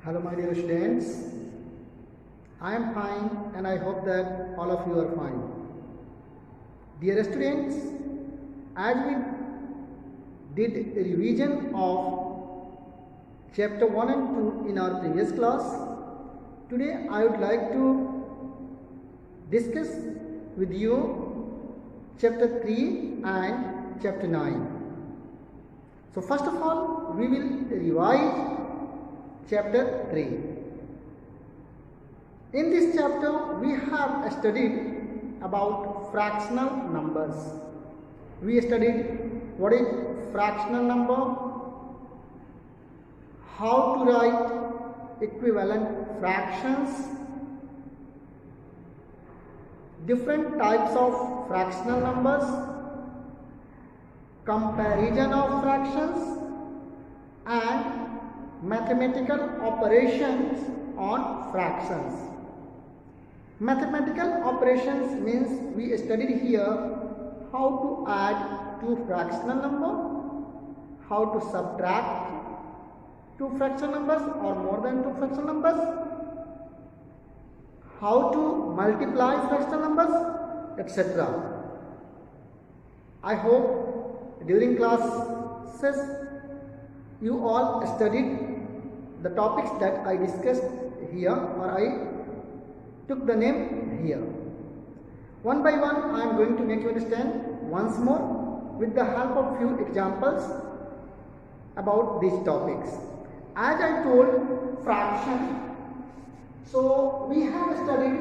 Hello my dear students, I am fine and I hope that all of you are fine. Dear students, as we did a revision of chapter 1 and 2 in our previous class, today I would like to discuss with you chapter 3 and chapter 9. So first of all, we will revise chapter 3. In this chapter, we have studied about fractional numbers. We studied what is fractional number, how to write equivalent fractions, different types of fractional numbers, comparison of fractions, and mathematical operations on fractions. Mathematical operations means we studied here how to add two fractional numbers, how to subtract two fractional numbers or more than two fractional numbers, how to multiply fractional numbers, etc. I hope during classes you all studied the topics that I discussed here, or I took the name here. One by one I am going to make you understand once more with the help of few examples about these topics. As I told, fraction. So we have studied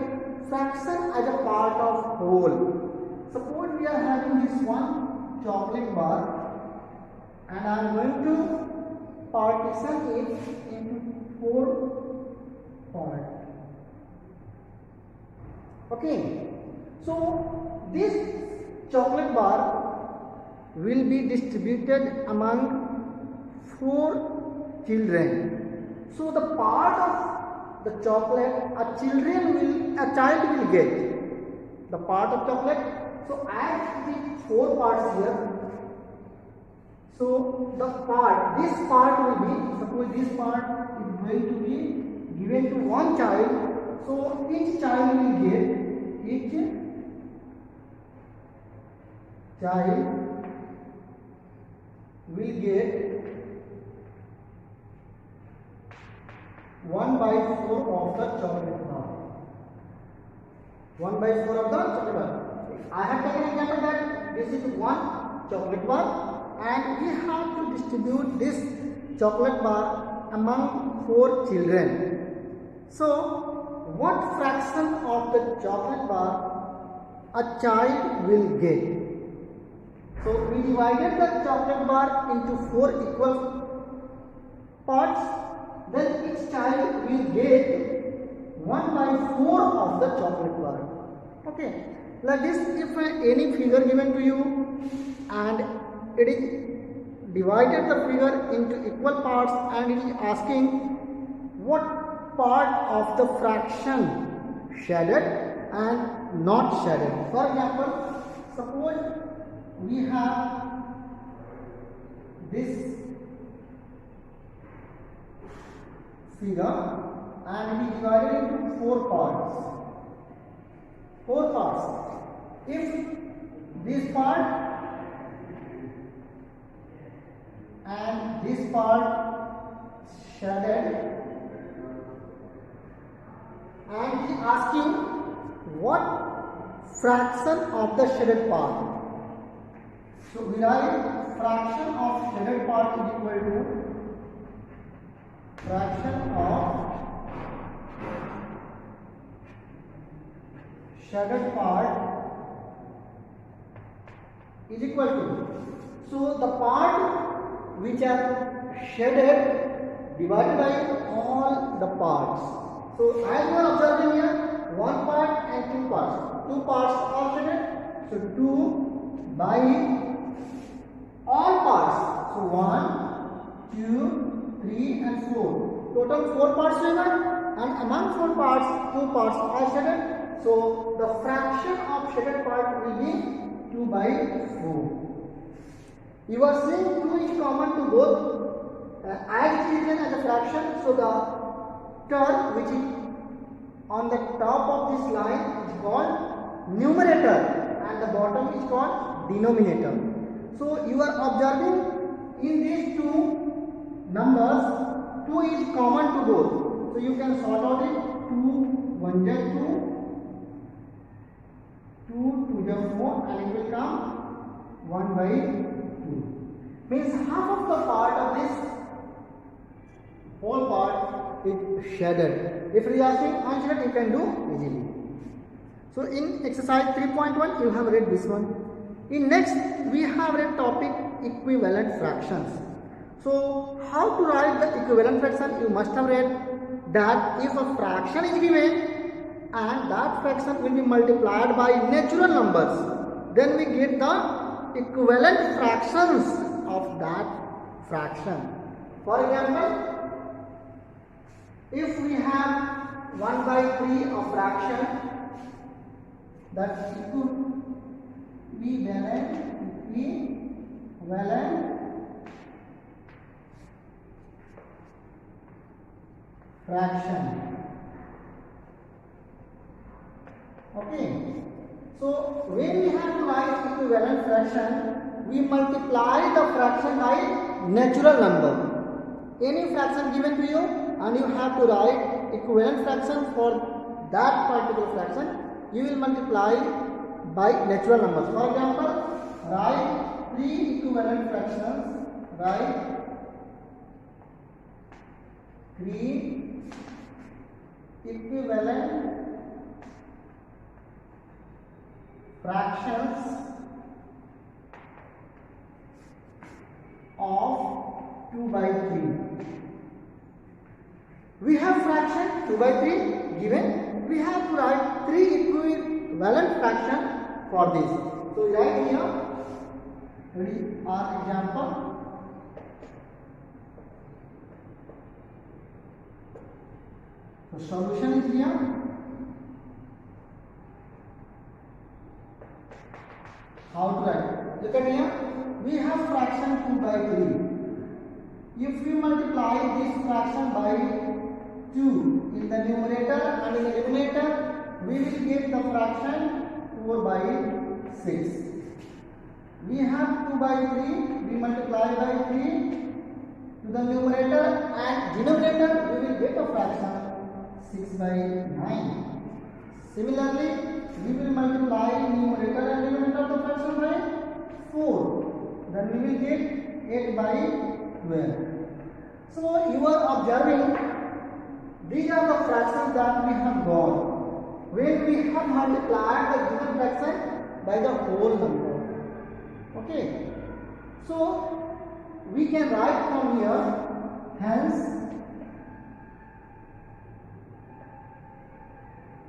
fraction as a part of whole. Suppose we are having this one chocolate bar and I am going to partition it into 4 parts. Okay, so this chocolate bar will be distributed among 4 children. So the part of the chocolate a child will get the part of chocolate. So add the 4 parts here. So this part will be, suppose this part is going to be given to one child. So each child will get, one by 4 of the chocolate bar. 1 by 4 of the chocolate bar. I have taken an example that this is one chocolate bar and we have to distribute this chocolate bar among 4 children. So what fraction of the chocolate bar a child will get? So we divided the chocolate bar into 4 equal parts. Then each child will get 1 by 4 of the chocolate bar. Okay. Like this, if any figure given to you and it is divided the figure into equal parts and it is asking what part of the fraction shaded and not shaded. For example, suppose we have this figure and we divided into 4 parts. 4 parts. If this part and this part shaded and he is asking what fraction of the shaded part. So we write fraction of shaded part is equal to fraction of shaded part is equal to, so the part which are shaded divided by all the parts. So as you are observing here, 1 part and 2 parts. 2 parts are shaded, so 2 by all parts. So 1, 2, 3 and 4. Total 4 parts remaining, and among 4 parts, 2 parts are shaded. So the fraction of shaded part will be 2 by 4. You are seeing 2 is common to both as it is written as a fraction, so the term which is on the top of this line is called numerator and the bottom is called denominator. So you are observing in these two numbers 2 is common to both. So you can sort out it. 2 1 is 2, 2 2 is 4 and it will come 1 by 2. Means half of the part of this whole part is shaded. If you are saying unshaded, you can do easily. So in exercise 3.1 you have read this one. In next we have read topic equivalent fractions. So how to write the equivalent fraction? You must have read that if a fraction is given and that fraction will be multiplied by natural numbers, then we get the equivalent fractions of that fraction. For example, if we have 1 by 3 of fraction, that equivalent fraction. Okay. So when we have to write equivalent fraction, we multiply the fraction by natural number. Any fraction given to you and you have to write equivalent fraction for that particular fraction, you will multiply by natural numbers. For example, write 3 equivalent fractions. Write 3 equivalent fractions of 2 by 3. We have fraction 2 by 3 given. We have to write 3 equivalent fraction for this. So write here. Ready our example. The solution is here. How to write? Look at here. We have fraction 2 by 3. If we multiply this fraction by 2 in the numerator and in the denominator, we will get the fraction 4 by 6. We have 2 by 3. We multiply by 3 to the numerator and denominator. We will get a fraction 6 by 9. Similarly, we will multiply numerator and denominator of the fraction by 4. Then we will get 8 by 12. So you are observing these are the fractions that we have got when we have multiplied the given fraction by the whole number. Okay. So we can write from here, hence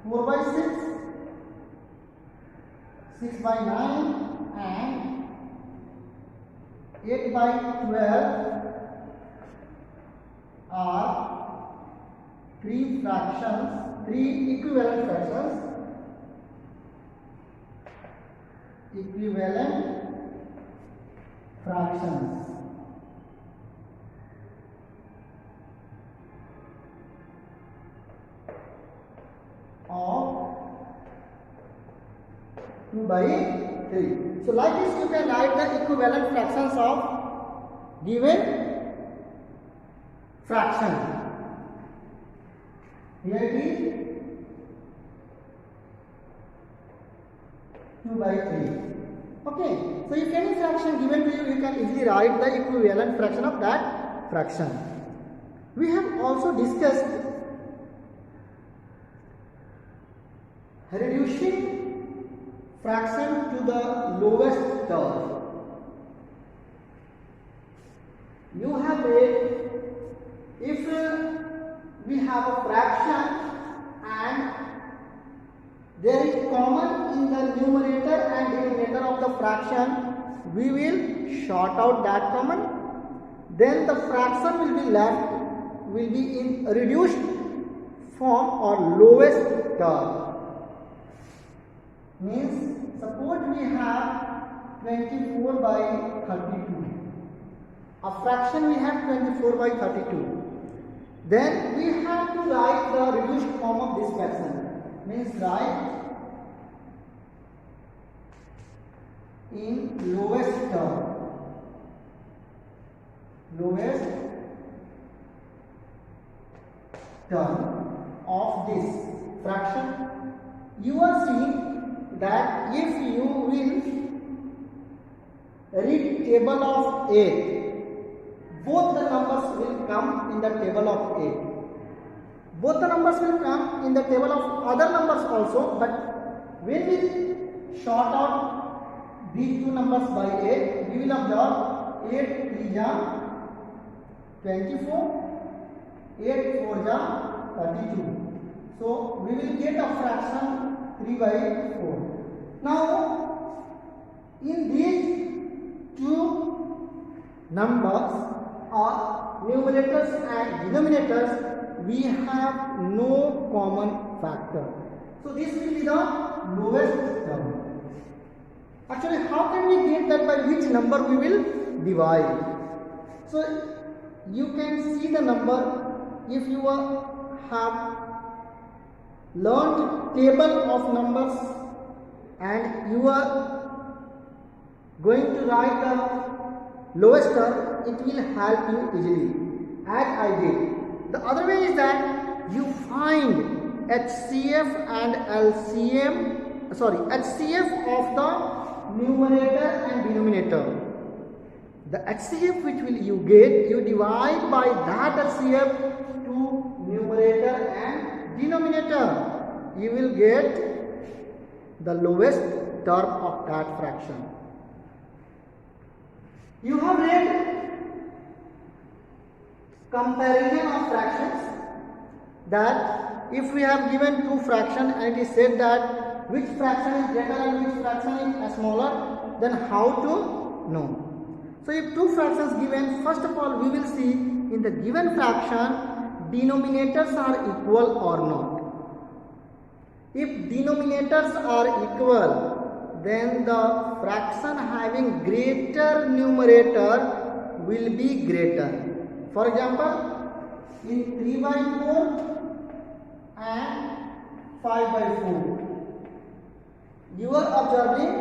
4 by 6, 6 by 9 and 8 by 12 are 3 fractions, 3 equivalent fractions, of 2 by 3. So like this you can write the equivalent fractions of given fraction. Here it is 2 by 3. Okay. So if any fraction given to you, you can easily write the equivalent fraction of that fraction. We have also discussed reducing fraction to the lowest term. You have read if we have a fraction and there is common in the numerator and denominator of the fraction, we will short out that common. Then the fraction will be left, will be in reduced form or lowest term. Means suppose we have 24 by 32. A fraction we have 24 by 32. Then we have to write the reduced form of this fraction. Means write in lowest term. Lowest term of this fraction. You are seeing that if you will read table of 8, both the numbers will come in the table of 8. Both the numbers will come in the table of other numbers also, but when we short out these two numbers by 8, we will observe 8 3 ja 24, 8 4 ja 32. So we will get a fraction 3 by 4. Now in these two numbers or numerators and denominators, we have no common factor. So this will be the lowest term. Actually, how can we get that by which number we will divide? So you can see the number if you have learned table of numbers and you are going to write the lowest term, it will help you easily as I did. The other way is that you find HCF and HCF of the numerator and denominator. The HCF which will you get, you divide by that HCF to numerator and denominator. You will get the lowest term of that fraction. You have read comparison of fractions, that if we have given two fractions and it is said that which fraction is greater and which fraction is smaller, then how to know? So if two fractions given, first of all we will see in the given fraction denominators are equal or not. If denominators are equal, then the fraction having greater numerator will be greater. For example, in 3 by 4 and 5 by 4, you are observing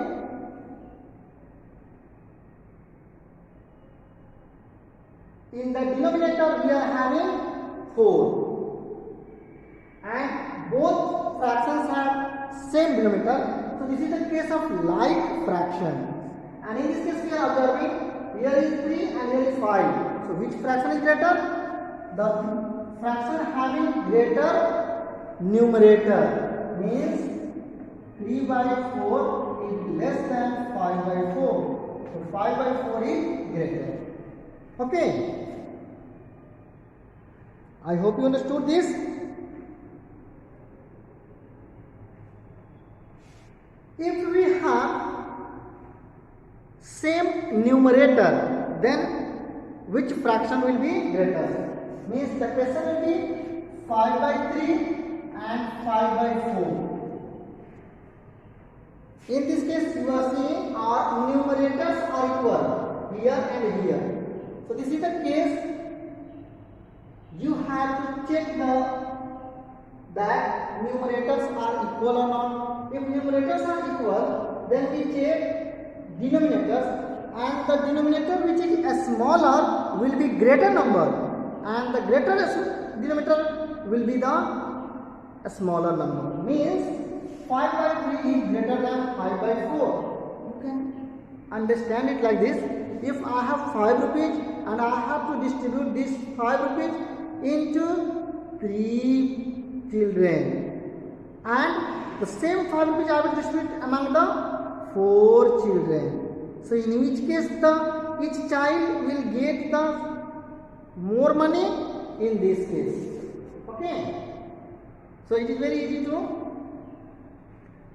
in the denominator we are having 4 and both fractions have same denominator. So this is the case of like fraction, and in this case we are observing here is 3 and here is 5. So which fraction is greater? The fraction having greater numerator, means 3 by 4 is less than 5 by 4. So 5 by 4 is greater. Okay. I hope you understood this. If we have same numerator, then which fraction will be greater? Means the question will be 5 by 3 and 5 by 4. In this case, you are seeing our numerators are equal here and here. So this is the case. You have to check that numerators are equal or not. If numerators are equal, then we check denominators, and the denominator which is smaller will be greater number, and the greater denominator will be the smaller number. Means 5 by 3 is greater than 5 by 4. You can understand it like this. If I have 5 rupees and I have to distribute this 5 rupees into 3 children, and the same 5 rupees I will distribute among the 4 children. So in which case each child will get the more money in this case. Okay. So it is very easy to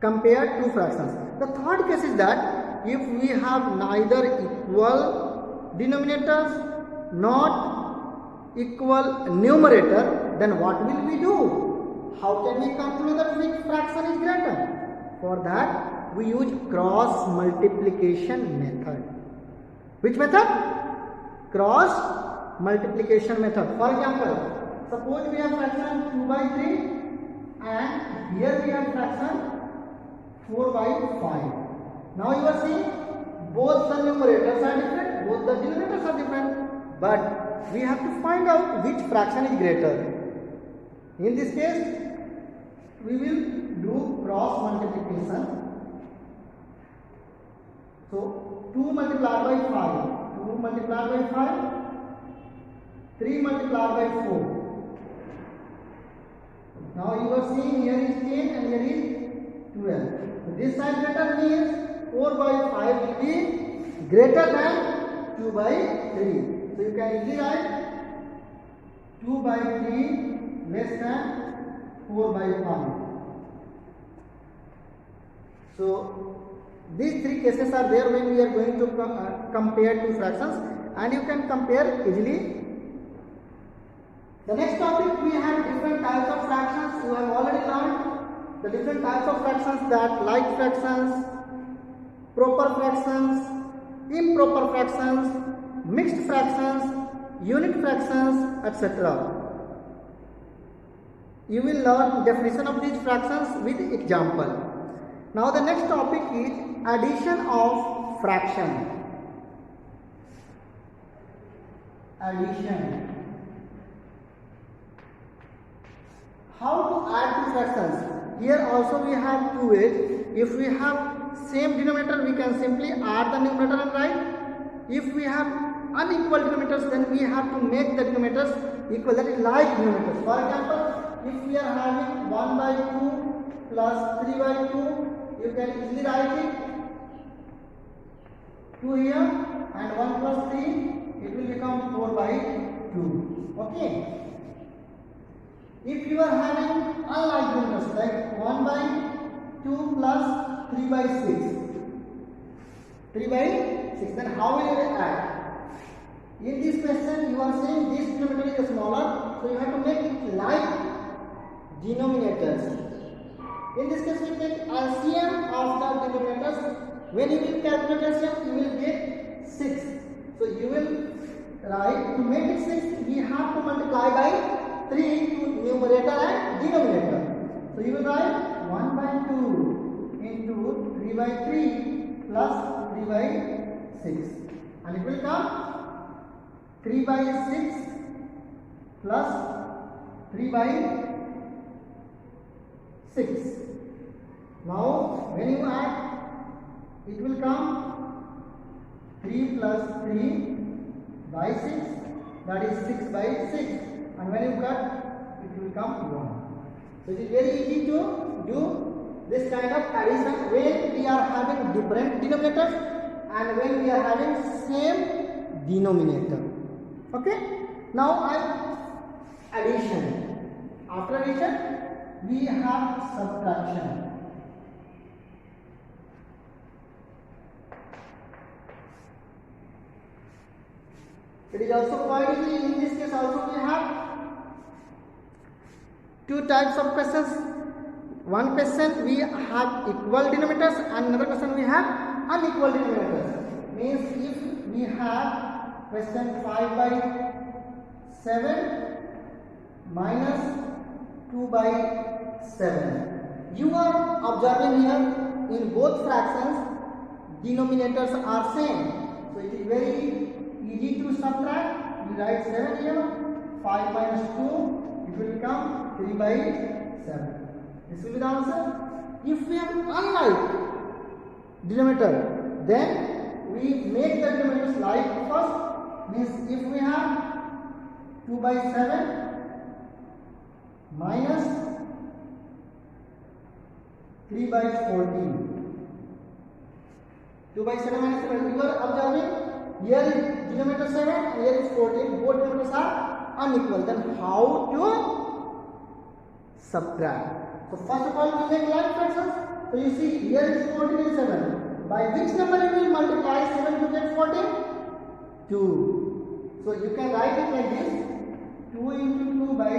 compare two fractions. The third case is that if we have neither equal denominators not equal numerator, then what will we do? How can we come to know that which fraction is greater? For that we use cross multiplication method. Which method? Cross multiplication method. For example, Suppose we have fraction 2 by 3 and here we have fraction 4 by 5. Now you are seeing both the numerators are different, both the denominators are different, but we have to find out which fraction is greater. In this case, we will do cross multiplication. So 2 multiplied by 5, 2 multiplied by 5, 3 multiplied by 4. Now you are seeing here is 10 and here is 12. So this side greater means 4 by 5 will be greater than 2 by 3. So you can easily write 2 by 3 less than 4 by 5. So these three cases are there when we are going to compare two fractions, and you can compare easily. The next topic, we have different types of fractions. You have already learned the different types of fractions, that like fractions, proper fractions, improper fractions, mixed fractions, unit fractions, etc. You will learn definition of these fractions with example. Now the next topic is addition of fraction. Addition. How to add two fractions? Here also we have two ways. If we have same denominator, we can simply add the numerator and write. If we have unequal denominators, then we have to make the denominators equal, that is like denominators. For example, if we are having 1 by 2 plus 3 by 2, you can easily write it 2 here and 1 plus 3, it will become 4 by 2. Okay. If you are having unlike numbers like 1 by 2 plus 3 by 6, 3 by 6, then how will you add? In this question, you are saying this denominator is smaller, so you have to make it like denominators. In this case, we take LCM of the denominators. When you will calculate LCM, you will get 6. So you will write, to make it 6, we have to multiply by 3 into numerator and denominator. So you will write 1 by 2 into 3 by 3 plus 3 by 6. And it will come 3 by 6 plus 3 by 6. Now when you add, it will come 3 plus 3 by 6, that is 6 by 6, and when you cut, it will come 1. So it is very easy to do this kind of addition when we are having different denominators and when we are having same denominator. Okay. Now addition. After addition, we have subtraction. It is also quite easy. In this case also we have two types of questions. One question we have equal denominators and another question we have unequal denominators. Means if we have question 5 by 7 minus 2 by 7. You are observing here in both fractions denominators are same. So it is very easy to subtract. We write 7 here, 5 minus 2, it will become 3 by 7. This will be the answer. If we have unlike denominator, then we make the denominators like first. Means if we have 2 by 7 minus 3 by 14. 2 by 7 minus 7. You are observing here is denominator 7 and here is 14. Both denominators are unequal. Then how to subtract? So first of all, we make like fractions. So you see here is 14 and 7. By which number you will multiply 7 to get 14? 2. So you can write it like this. 2 into 2 by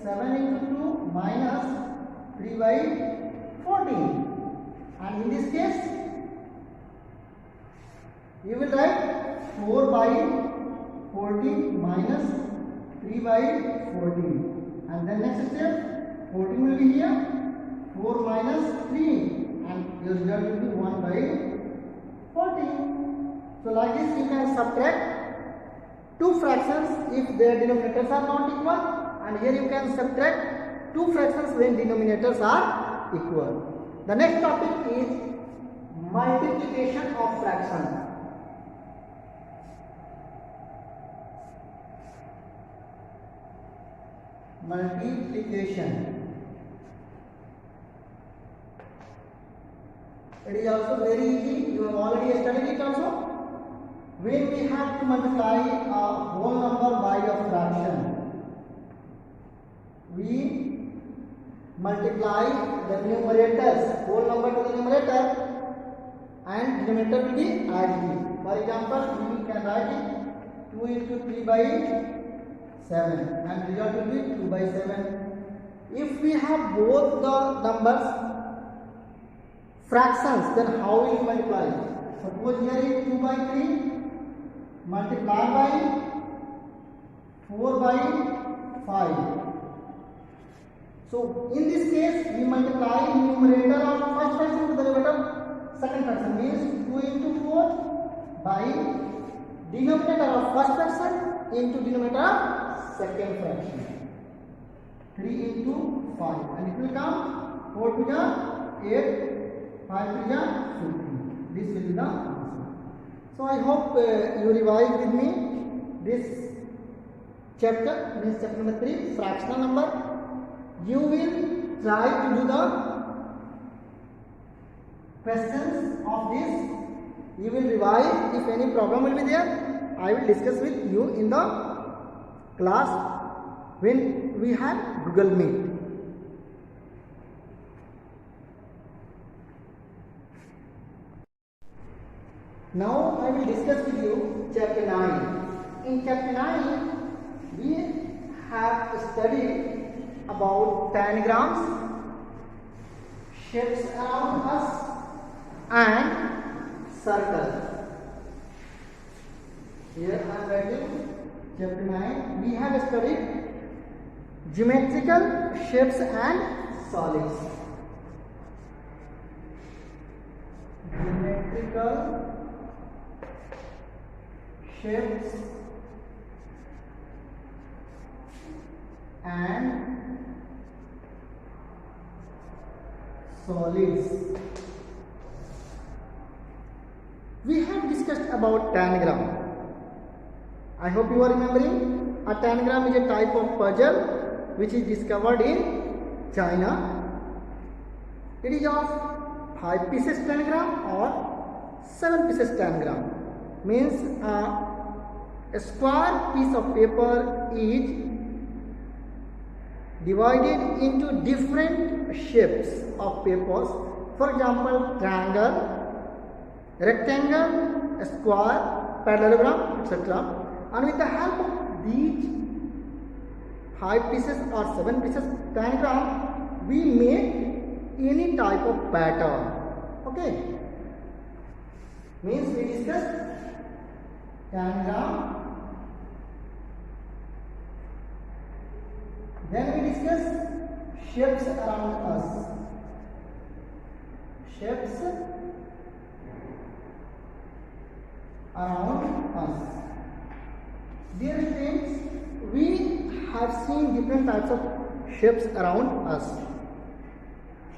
7 into 2 minus 3 by 14. And in this case, you will write 4 by 14 minus 3 by 14. And then next step, 14 will be here, 4 minus 3, and your result will be 1 by 14. So like this you can subtract two fractions if their denominators are not equal, and here you can subtract two fractions when denominators are equal. The next topic is multiplication of fraction. Multiplication. It is also very easy. You have already studied it also. When we have to multiply a whole number by a fraction, we multiply the numerators, whole number to the numerator, and denominator will be additive. For example, we can write it 2 into 3 by 7, and result will be 2 by 7. If we have both the numbers fractions, then how will we multiply? Suppose here is 2 by 3 multiplied by 4 by 5. So in this case we multiply numerator of first fraction to the numerator second fraction, means 2 into 4 by denominator of first fraction into denominator of second fraction, 3 into 5, and it will come 4 to the 8, 5 to the 15. This will be the answer. So I hope you revise with me this chapter, means chapter number 3, fractional number. You will try to do the questions of this. You will revise. If any problem will be there, I will discuss with you in the class when we have Google Meet. Now I will discuss with you chapter 9. In chapter 9, we have studied about pentagrams, shapes around us, and circles. Here I am writing chapter 9. We have studied geometrical shapes and solids. Geometrical shapes and solids. We have discussed about tangram. I hope you are remembering. A tangram is a type of puzzle which is discovered in China. It is of 5 pieces tangram or 7 pieces tangram. Means a square piece of paper is divided into different shapes of papers. For example, triangle, rectangle, square, parallelogram, etc. And with the help of these 5 pieces or 7 pieces tangram, we make any type of pattern. Okay? Means we discussed tangram. Then we discuss shapes around us. Shapes around us. Dear friends, we have seen different types of shapes around us.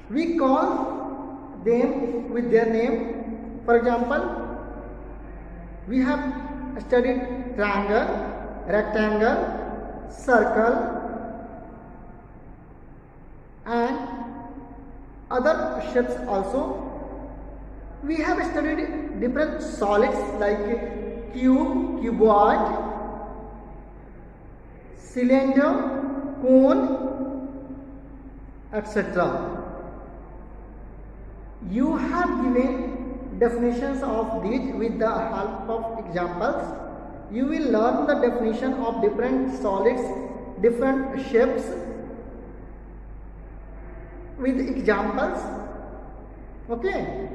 We call them with their name. For example, we have studied triangle, rectangle, circle, and other shapes also. We have studied different solids like cube, cuboid, cylinder, cone, etc. You have given definitions of these with the help of examples. You will learn the definition of different solids, different shapes with examples. Okay.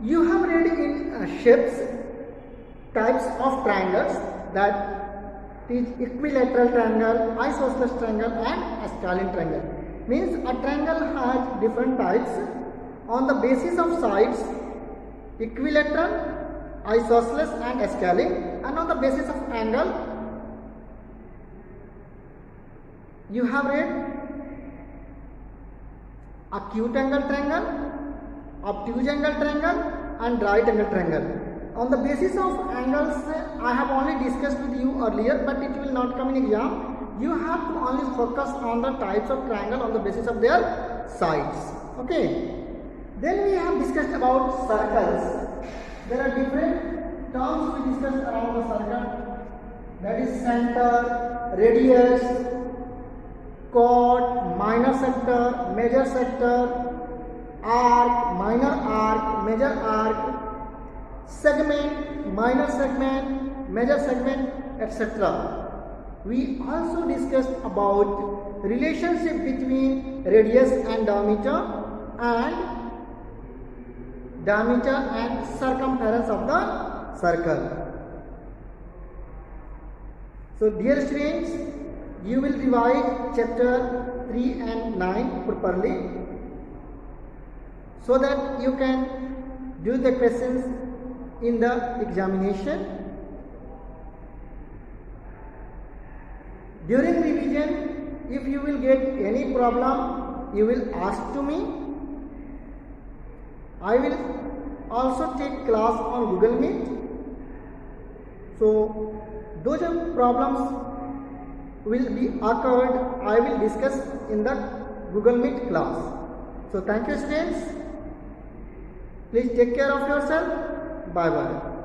You have read in shapes types of triangles, that It is equilateral triangle, isosceles triangle and scalene triangle. Means a triangle has different types on the basis of sides, equilateral, isosceles and scalene, and on the basis of angle you have read acute angle triangle, obtuse angle triangle and right angle triangle. On the basis of angles, I have only discussed with you earlier, but it will not come in exam. You have to only focus on the types of triangle on the basis of their sides. Okay. Then we have discussed about circles. There are different terms we discussed around the circle. That is center, radius, chord, minor sector, major sector, arc, minor arc, major arc, segment, minor segment, major segment, etc. We also discussed about relationship between radius and diameter and circumference of the circle. So dear students, you will revise chapter 3 and 9 properly so that you can do the questions in the examination. During revision, if you will get any problem, you will ask to me. I will also take class on Google Meet. So those problems will be occurred, I will discuss in the Google Meet class. So thank you students. Please take care of yourself. Bye bye.